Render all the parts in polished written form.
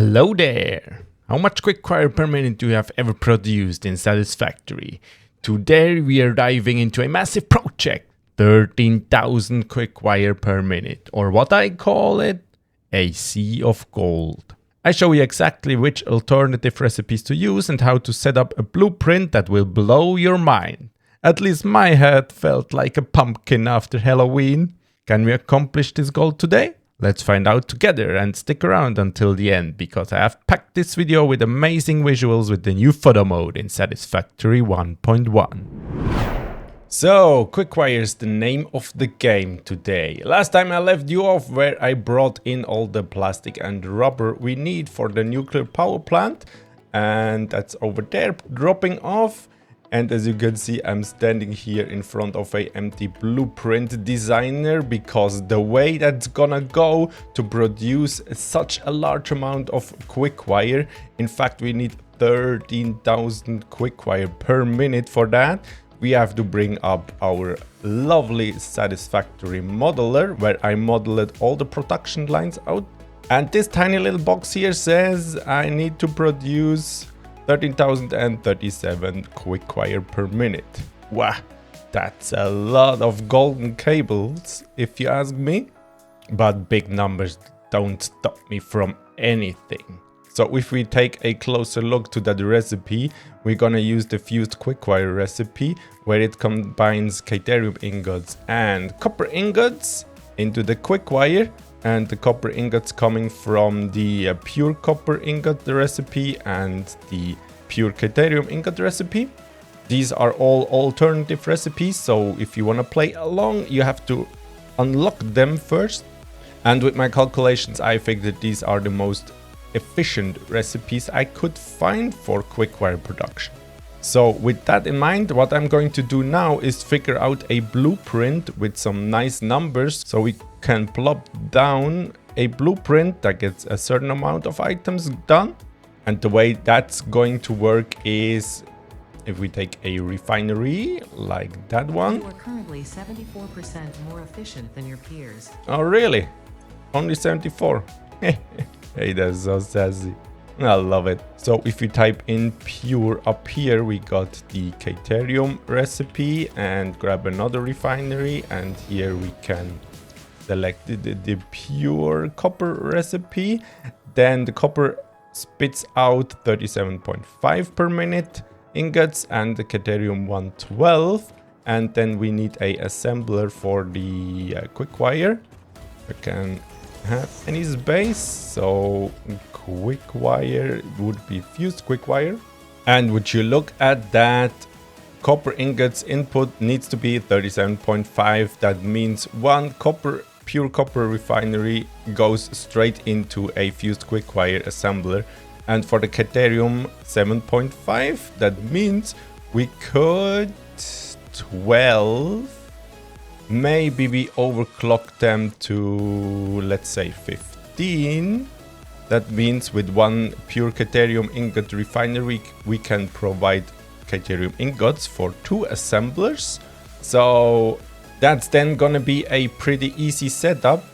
Hello there! How much Quickwire per minute do you have ever produced in Satisfactory? Today we are diving into a massive project, 13,000 Quickwire per minute, or what I call it, a sea of gold. I show you exactly which alternative recipes to use and how to set up a blueprint that will blow your mind. At least my head felt like a pumpkin after Halloween. Can we accomplish this goal today? Let's find out together and stick around until the end, because I have packed this video with amazing visuals with the new photo mode in Satisfactory 1.1. So, Quickwire is the name of the game today. Last time I left you off where I brought in all the plastic and rubber we need for the nuclear power plant. And that's over there dropping off. And as you can see, I'm standing here in front of a empty blueprint designer, because the way that's gonna go to produce such a large amount of Quickwire, in fact we need 13,000 Quickwire per minute for that. We have to bring up our lovely Satisfactory modeler, where I modeled all the production lines out. And this tiny little box here says I need to produce 13,037 Quickwire per minute. Wow, that's a lot of golden cables, if you ask me. But big numbers don't stop me from anything. So if we take a closer look to that recipe, we're gonna use the fused Quickwire recipe, where it combines Caterium ingots and copper ingots into the Quickwire. And the copper ingots coming from the pure copper ingot recipe and the pure Caterium ingot recipe. These are all alternative recipes, so if you want to play along, you have to unlock them first. And with my calculations, I figured these are the most efficient recipes I could find for Quickwire production. So with that in mind, what I'm going to do now is figure out a blueprint with some nice numbers, so we can plop down a blueprint that gets a certain amount of items done. And the way that's going to work is if we take a refinery like that one. You are currently 74% more efficient than your peers. Oh really? Only 74? Hey, that's so sassy. I love it. So if we type in pure up here, we got the Caterium recipe, and grab another refinery, and here we can select the pure copper recipe. Then the copper spits out 37.5 per minute ingots and the Caterium 112. And then we need a assembler for the Quickwire. I can have any space, so Quickwire would be fused Quickwire. And would you look at that, copper ingots input needs to be 37.5. That means one pure copper refinery goes straight into a fused Quickwire assembler. And for the Caterium 7.5, that means we could 12. Maybe we overclock them to, let's say, 15. That means with one pure Caterium ingot refinery, we can provide Caterium ingots for 2 assemblers. So that's then gonna be a pretty easy setup.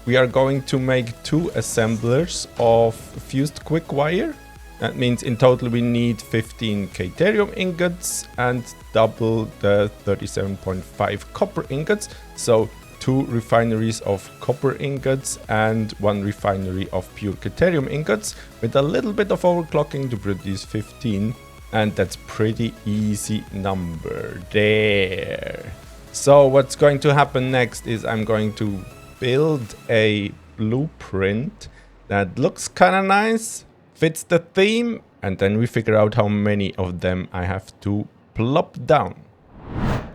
We are going to make 2 assemblers of fused Quickwire. That means in total we need 15 Caterium ingots and double the 37.5 copper ingots. So 2 refineries of copper ingots and 1 refinery of pure Caterium ingots, with a little bit of overclocking to produce 15. And that's pretty easy number there. So what's going to happen next is I'm going to build a blueprint that looks kind of nice, fits the theme, and then we figure out how many of them I have to plop down.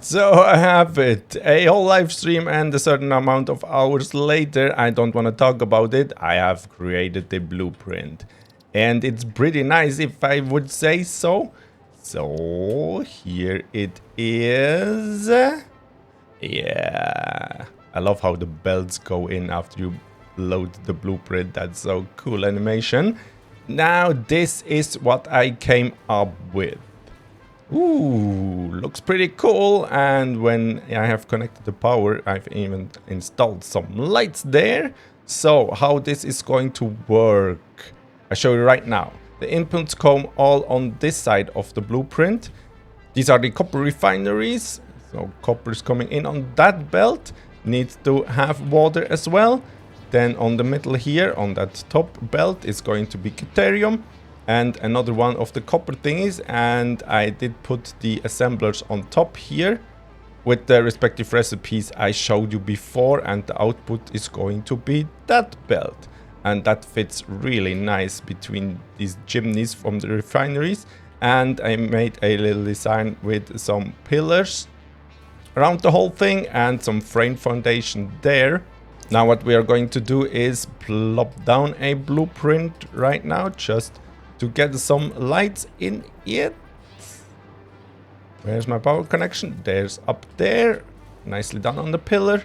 So I have it, a whole live stream, and a certain amount of hours later, I don't want to talk about it, I have created the blueprint. And it's pretty nice, if I would say so. So here it is. Yeah, I love how the bells go in after you load the blueprint. That's so cool animation. Now this is what I came up with. Ooh, looks pretty cool. And when I have connected the power, I've even installed some lights there. So how this is going to work I show you right now. The inputs come all on this side of the blueprint. These are the copper refineries. So copper is coming in on that belt. Needs to have water as well. Then on the middle here, on that top belt, is going to be deuterium. And another one of the copper thingies. And I did put the assemblers on top here with the respective recipes I showed you before. And the output is going to be that belt. And that fits really nice between these chimneys from the refineries. And I made a little design with some pillars around the whole thing and some frame foundation there. Now what we are going to do is plop down a blueprint right now just to get some lights in it. Where's my power connection? There's up there. Nicely done on the pillar.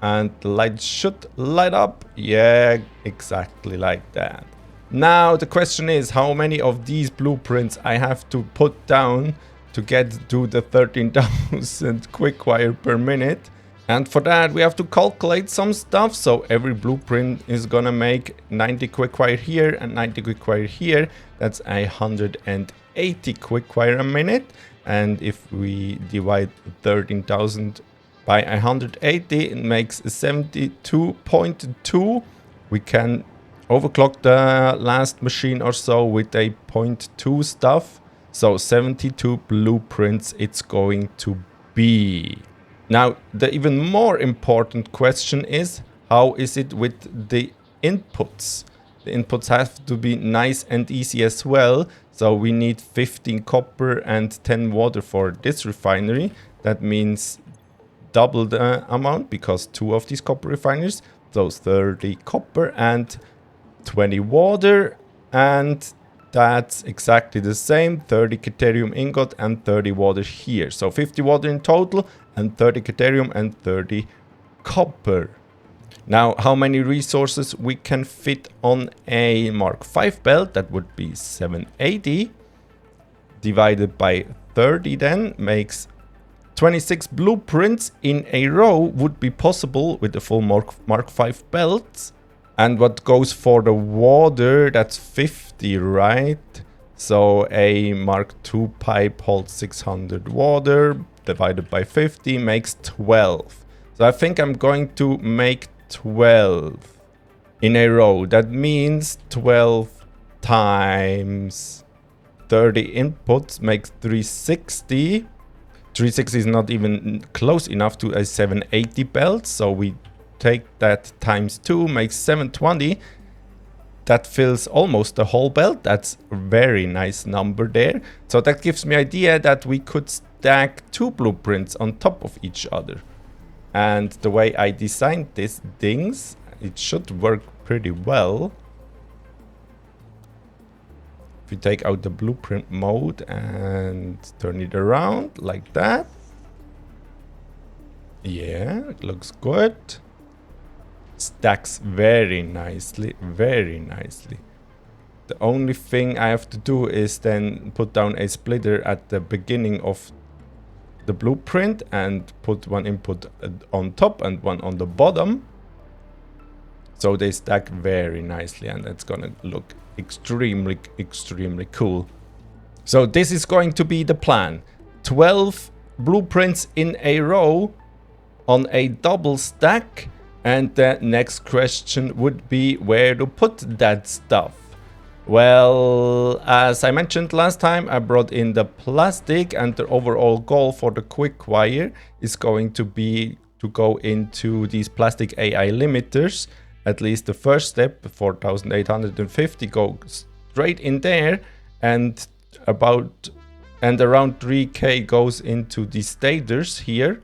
And the light should light up. Yeah, exactly like that. Now the question is how many of these blueprints I have to put down to get to the 13,000 quickwire per minute. And for that we have to calculate some stuff. So every blueprint is gonna make 90 quickwire here and 90 quickwire here. That's 180 quickwire a minute. And if we divide 13,000 by 180, it makes 72.2. We can overclock the last machine or so with a 0.2 stuff. So 72 blueprints it's going to be. Now the even more important question is, how is it with the inputs? The inputs have to be nice and easy as well. So we need 15 copper and 10 water for this refinery. That means double the amount because 2 of these copper refineries. So 30 copper and 20 water, and that's exactly the same, 30 deuterium ingot and 30 water here. So 50 water in total and 30 deuterium and 30 copper. Now how many resources we can fit on a Mark V belt? That would be 780 divided by 30 then makes 26 blueprints in a row would be possible with the full Mark V belts. And what goes for the water, that's 50, right? So a Mark II pipe holds 600 water, divided by 50 makes 12. So I think I'm going to make 12 in a row. That means 12 times 30 inputs makes 360. 360 is not even close enough to a 780 belt, so we take that times 2 makes 720. That fills almost the whole belt. That's a very nice number there. So that gives me idea that we could stack 2 blueprints on top of each other. And the way I designed these things, it should work pretty well. If you take out the blueprint mode and turn it around like that. Yeah, it looks good. Stacks very nicely, very nicely. The only thing I have to do is then put down a splitter at the beginning of the blueprint and put one input on top and one on the bottom. So they stack very nicely and that's gonna look extremely cool. So this is going to be the plan. 12 blueprints in a row on a double stack. And the next question would be where to put that stuff. Well, as I mentioned last time, I brought in the plastic, and the overall goal for the quickwire is going to be to go into these plastic AI limiters. At least the first step, 4850, go straight in there, and around 3k goes into the stators here.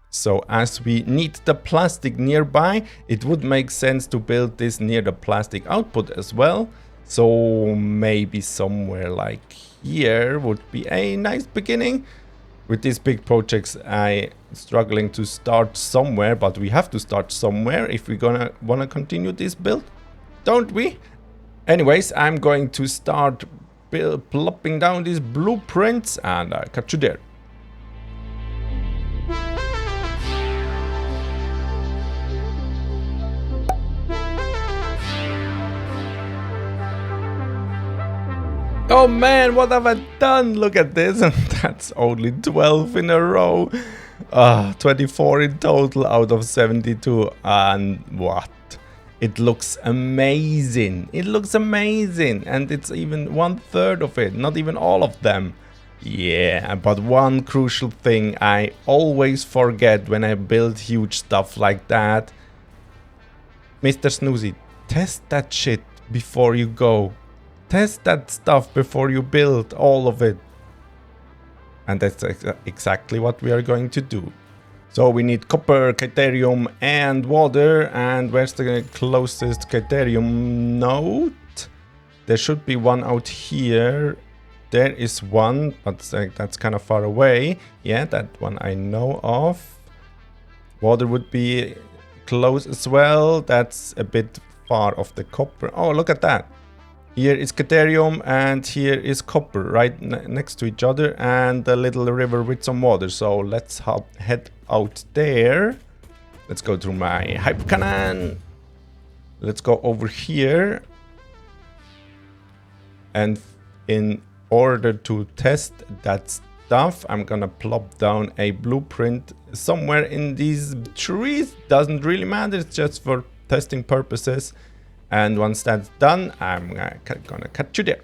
So as we need the plastic nearby, it would make sense to build this near the plastic output as well. So maybe somewhere like here would be a nice beginning. With these big projects, I'm struggling to start somewhere, but we have to start somewhere if we're wanna continue this build, don't we? Anyways, I'm going to start plopping down these blueprints, and I'll catch you there. Oh man, what have I done? Look at this. That's only 12 in a row. 24 in total out of 72. And what? It looks amazing. It looks amazing. And it's even 1/3 of it. Not even all of them. Yeah, but one crucial thing I always forget when I build huge stuff like that. Mr. Snusi, test that shit before you go. Test that stuff before you build all of it. And that's exactly what we are going to do. So we need copper, Caterium and water. And where's the closest Caterium node? There should be one out here. There is one, but that's kind of far away. Yeah, that one I know of. Water would be close as well. That's a bit far off the copper. Oh, look at that. Here is Caterium and here is copper right next to each other. And a little river with some water. So let's head out there. Let's go through my hype cannon. Let's go over here. And in order to test that stuff, I'm gonna plop down a blueprint somewhere in these trees. Doesn't really matter, it's just for testing purposes. And once that's done, I'm gonna catch you there.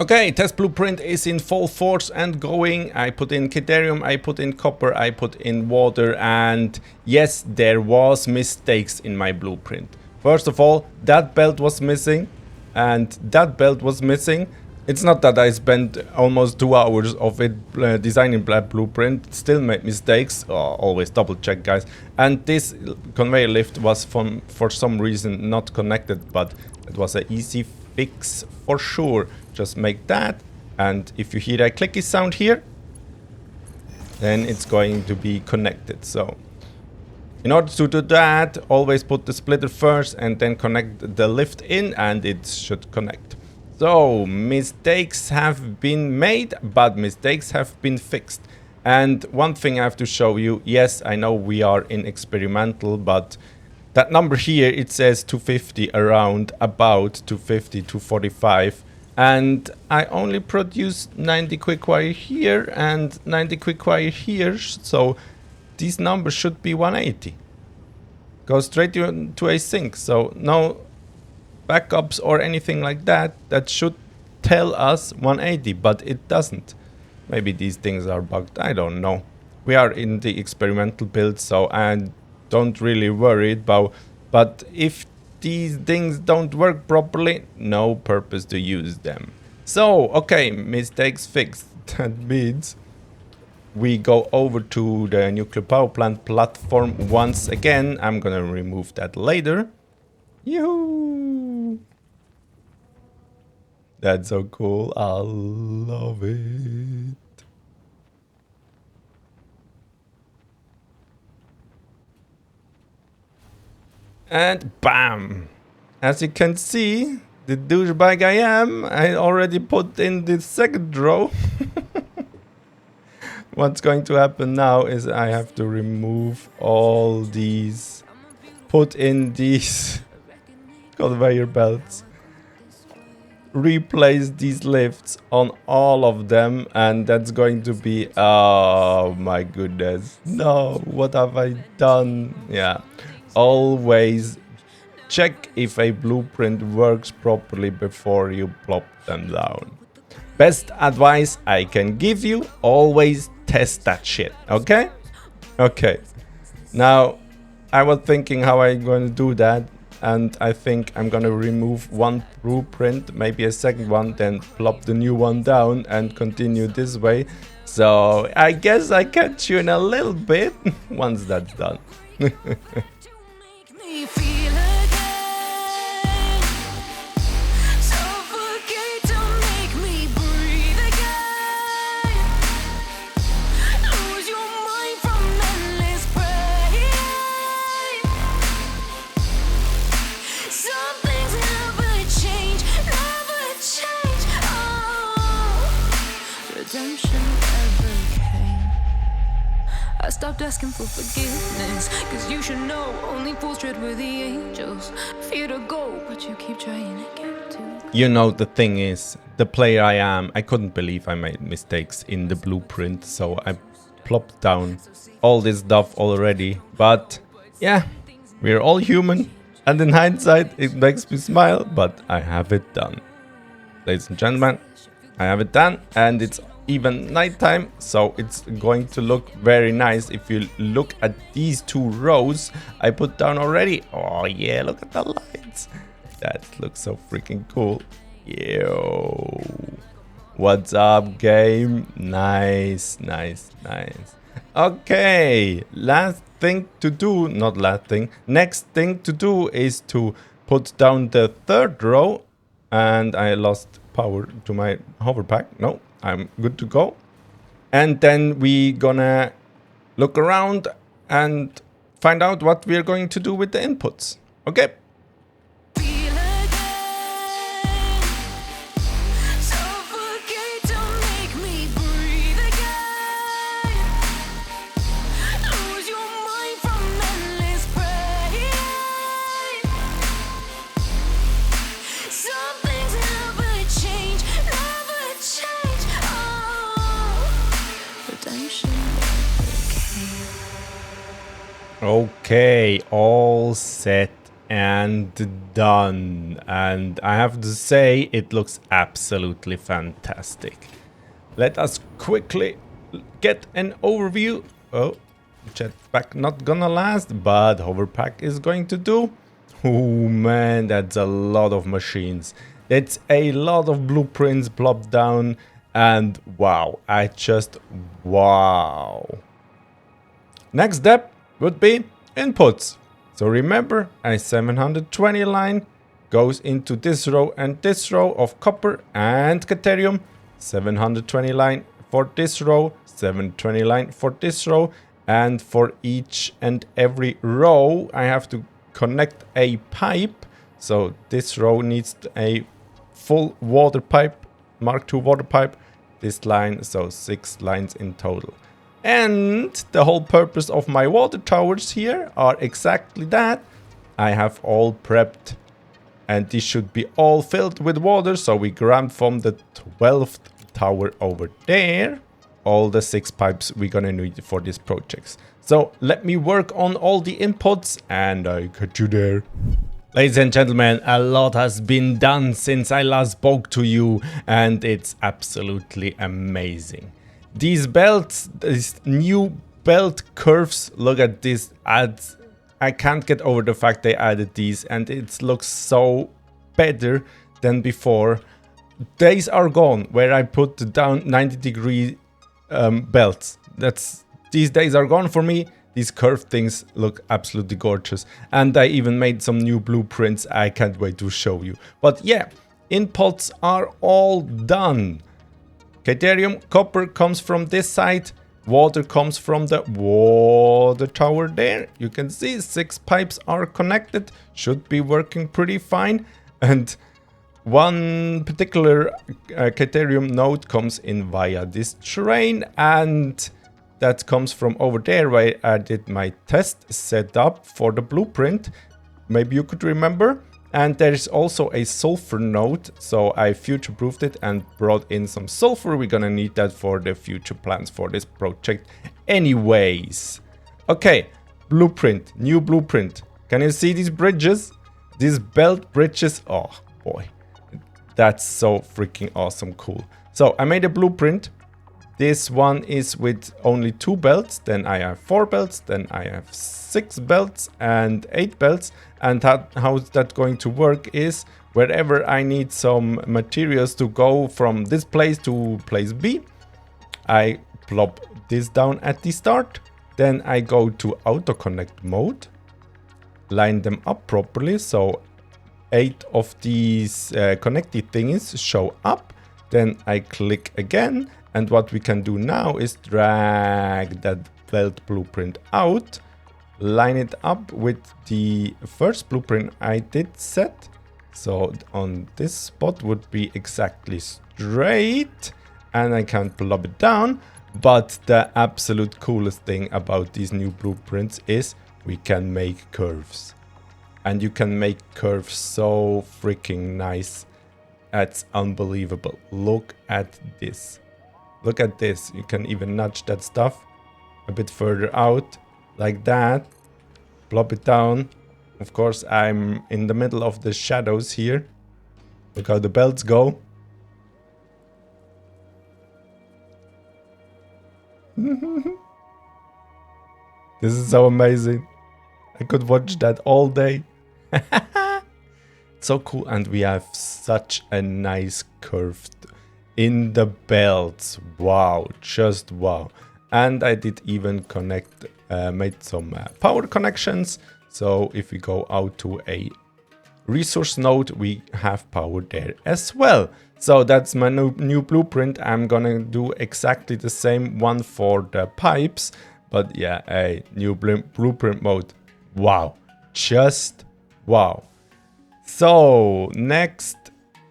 Okay, test blueprint is in full force and going. I put in Caterium, I put in copper, I put in water, and yes, there was mistakes in my blueprint. First of all, that belt was missing. And that belt was missing. It's not that I spent almost 2 hours of it designing that blueprint. Still made mistakes. Oh, always double check, guys. And this conveyor lift was for some reason not connected, but it was an easy fix for sure. Just make that. And if you hear a clicky sound here, then it's going to be connected. So in order to do that, always put the splitter first and then connect the lift in and it should connect. So, mistakes have been made, but mistakes have been fixed. And one thing I have to show you, yes, I know we are in experimental, but that number here, it says 250 around, about 250, 245. And I only produced 90 Quickwire here and 90 Quickwire here, so these numbers should be 180. Go straight to a sync, so no backups or anything like that. That should tell us 180, but it doesn't. Maybe these things are bugged, I don't know. We are in the experimental build, so I don't really worry about. But if these things don't work properly, no purpose to use them. So, okay, mistakes fixed. That means we go over to the nuclear power plant platform once again. I'm gonna remove that later. Yoo-hoo! That's so cool. I love it. And bam! As you can see, the douchebag I am, I already put in the second row. What's going to happen now is I have to remove all these, put in these conveyor belts, replace these lifts on all of them, and that's going to be, oh my goodness, no, what have I done? Yeah, always check if a blueprint works properly before you plop them down. Best advice I can give you, always test that shit, okay? Okay. Now, I was thinking how I'm going to do that, and I think I'm going to remove one blueprint, maybe a second one, then plop the new one down and continue this way. So, I guess I catch you in a little bit once that's done. I stopped asking for forgiveness, cause you should know only fools tread with the angels. Fear to go, but you keep trying again to. You know, the thing is, the player I am, I couldn't believe I made mistakes in the blueprint, so I plopped down all this stuff already. But yeah, we're all human, and in hindsight it makes me smile, but I have it done. Ladies and gentlemen, I have it done, and it's even nighttime, so it's going to look very nice. If you look at these two rows I put down already, oh yeah, look at the lights. That looks so freaking cool. Yo, what's up, game? Nice, nice, nice. Okay, last thing to do, not last thing, next thing to do is to put down the third row, and I lost power to my hover pack. No, I'm good to go. And then we gonna look around and find out what we're going to do with the inputs. Okay. Okay, all set and done, and I have to say it looks absolutely fantastic. Let us quickly get an overview. Oh, jetpack not gonna last, but hoverpack is going to do. Oh man, that's a lot of machines. That's a lot of blueprints plopped down, and wow, wow. Next step would be inputs. So remember, a 720 line goes into this row and this row of copper and Caterium. 720 line for this row, 720 line for this row, and for each and every row I have to connect a pipe. So this row needs a full water pipe, Mark II water pipe. This line, so 6 lines in total. And the whole purpose of my water towers here are exactly that. I have all prepped, and this should be all filled with water. So we grabbed from the 12th tower over there all the 6 pipes we're gonna need for this project. So let me work on all the inputs and I get you there. Ladies and gentlemen, a lot has been done since I last spoke to you, and it's absolutely amazing. These belts, these new belt curves, look at this ads. I can't get over the fact they added these, and it looks so better than before. Days are gone where I put down 90-degree belts. These days are gone for me. These curved things look absolutely gorgeous, and I even made some new blueprints I can't wait to show you. But yeah, inputs are all done. Caterium, copper comes from this side, water comes from the water tower there. You can see 6 pipes are connected, should be working pretty fine. And one particular Caterium node comes in via this train, and that comes from over there where I did my test setup for the blueprint. Maybe you could remember. And there is also a sulfur node, so I future-proofed it and brought in some sulfur. We're gonna need that for the future plans for this project anyways. Okay, blueprint, new blueprint. Can you see these bridges? These belt bridges, oh boy. That's so freaking awesome cool. So I made a blueprint. This one is with only 2 belts, then I have 4 belts, then I have 6 belts and 8 belts. And how that going to work is wherever I need some materials to go from this place to place B, I plop this down at the start. Then I go to auto connect mode, line them up properly, so 8 of these connected thingies show up. Then I click again, and what we can do now is drag that belt blueprint out, line it up with the first blueprint I did set. So on this spot would be exactly straight, and I can plop it down. But the absolute coolest thing about these new blueprints is we can make curves. And you can make curves so freaking nice. That's unbelievable. Look at this. Look at this. You can even nudge that stuff a bit further out like that. Plop it down. Of course, I'm in the middle of the shadows here. Look how the belts go. This is so amazing. I could watch that all day. So cool. And we have such a nice curve in the belts. Wow, just wow. And I did even connect, made some power connections. So if we go out to a resource node, we have power there as well. So that's my new blueprint. I'm gonna do exactly the same one for the pipes. But yeah, a new blueprint mode. Wow, just wow. So next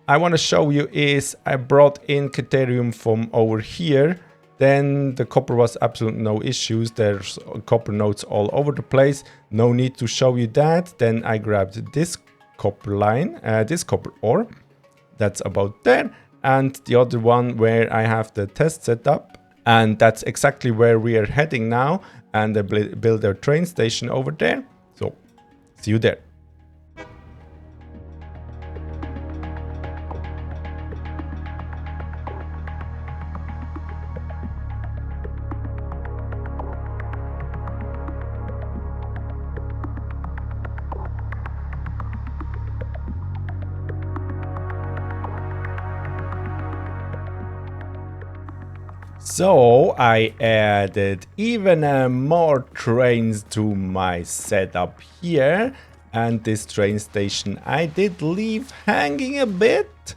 I want to show you is I brought in Caterium from over here. Then the copper was absolutely no issues. There's copper nodes all over the place. No need to show you that. Then I grabbed this copper line, this copper ore. That's about there. And the other one where I have the test set up. And that's exactly where we are heading now. And they build their train station over there. So see you there. So I added even more trains to my setup here, and this train station I did leave hanging a bit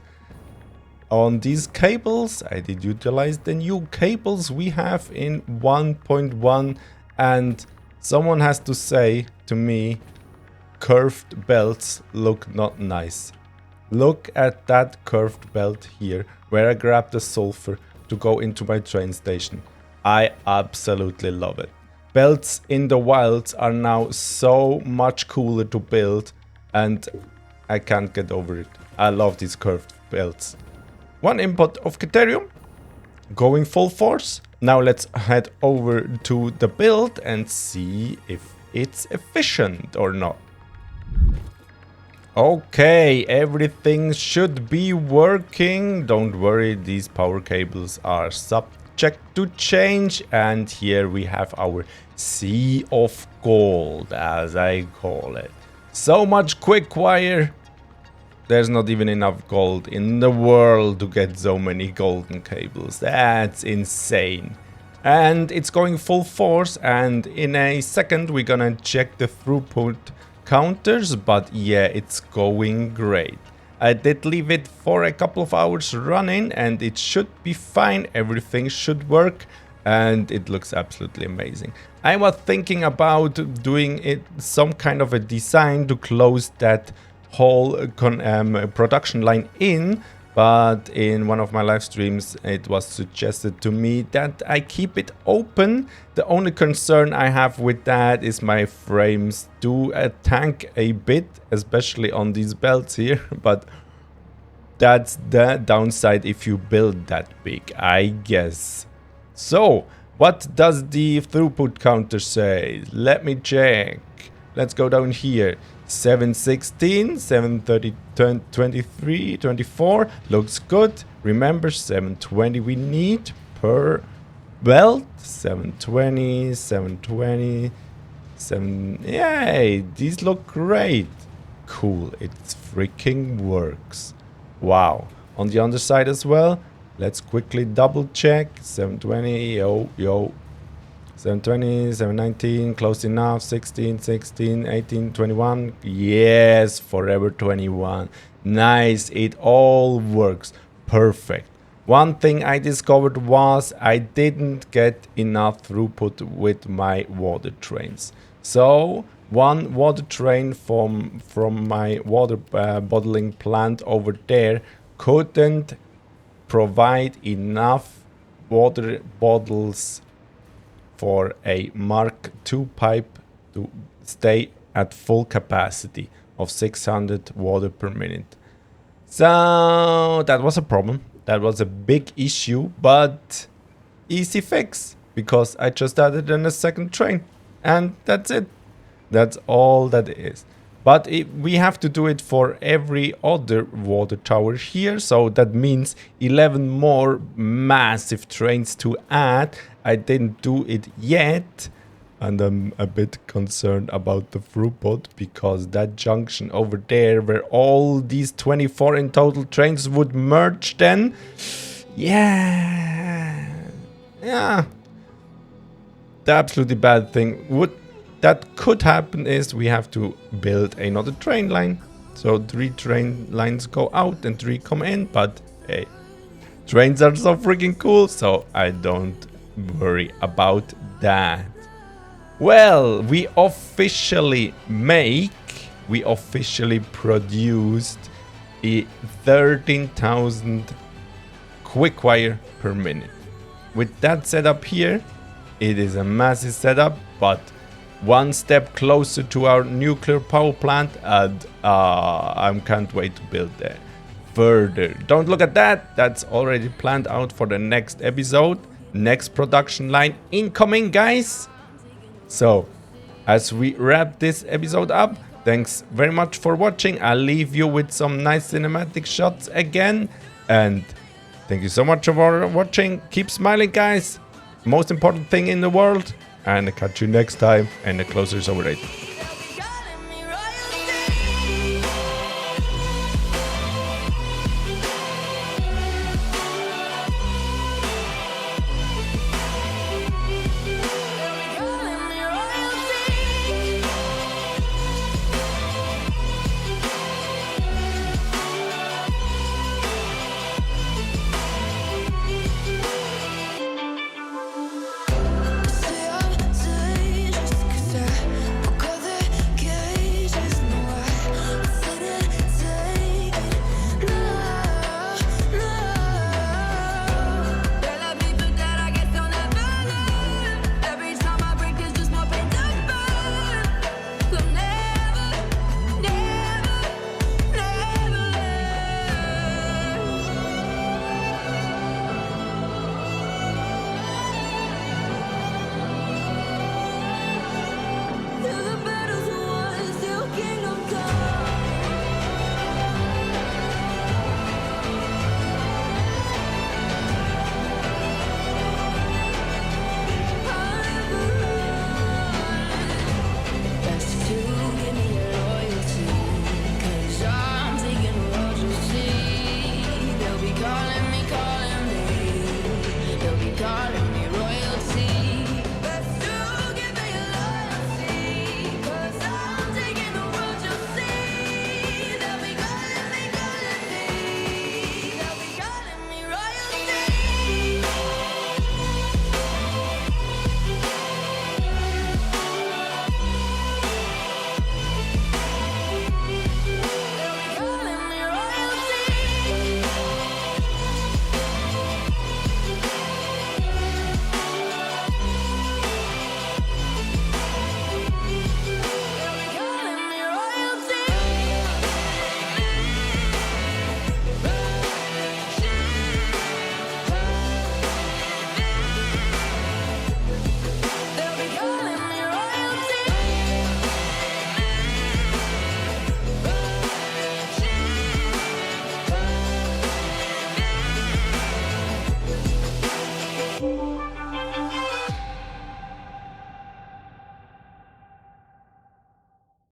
on these cables. I did utilize the new cables we have in 1.1, and someone has to say to me, curved belts look not nice. Look at that curved belt here where I grabbed the sulfur to go into my train station. I absolutely love it. Belts in the wilds are now so much cooler to build, and I can't get over it. I love these curved belts. One input of Caterium, going full force. Now let's head over to the build and see if it's efficient or not. Okay, everything should be working. Don't worry, these power cables are subject to change. And here we have our sea of gold, as I call it. So much Quickwire. There's not even enough gold in the world to get so many golden cables. That's insane. And it's going full force, and in a second we're gonna check the throughput counters, but yeah, it's going great. I did leave it for a couple of hours running, and it should be fine. Everything should work, and it looks absolutely amazing. I was thinking about doing it some kind of a design to close that whole production line in, but in one of my live streams it was suggested to me that I keep it open. The only concern I have with that is my frames do tank a bit, especially on these belts here, but that's the downside if you build that big, I guess. So what does the throughput counter say? Let me check. Let's go down here. 716, 730, 23, 24 looks good. Remember, 720 we need per belt. 720, 720, 7. Yay, these look great. Cool, it freaking works. Wow. On the underside as well, let's quickly double check. 720, yo. 720, 719, close enough. 16, 16, 18, 21. Yes, forever 21. Nice, it all works. Perfect. One thing I discovered was I didn't get enough throughput with my water trains. So one water train from my water bottling plant over there couldn't provide enough water bottles for a Mark II pipe to stay at full capacity of 600 water per minute. So that was a problem. That was a big issue, but easy fix because I just added in a second train and that's it. That's all that is. But we have to do it for every other water tower here. So that means 11 more massive trains to add. I didn't do it yet. And I'm a bit concerned about the throughput because that junction over there where all these 24 in total trains would merge then. Yeah. The absolutely bad thing that could happen is we have to build another train line. So 3 train lines go out and 3 come in. But hey, trains are so freaking cool. So I don't worry about that. Well, we officially produced a 13,000 Quickwire per minute. With that setup here, it is a massive setup, but one step closer to our nuclear power plant, and I can't wait to build that further. Don't look at that. That's already planned out for the next episode. Next production line incoming, guys. So, as we wrap this episode up, thanks very much for watching. I'll leave you with some nice cinematic shots again. And thank you so much for watching. Keep smiling, guys. Most important thing in the world. And I'll catch you next time. And the closer is overrated.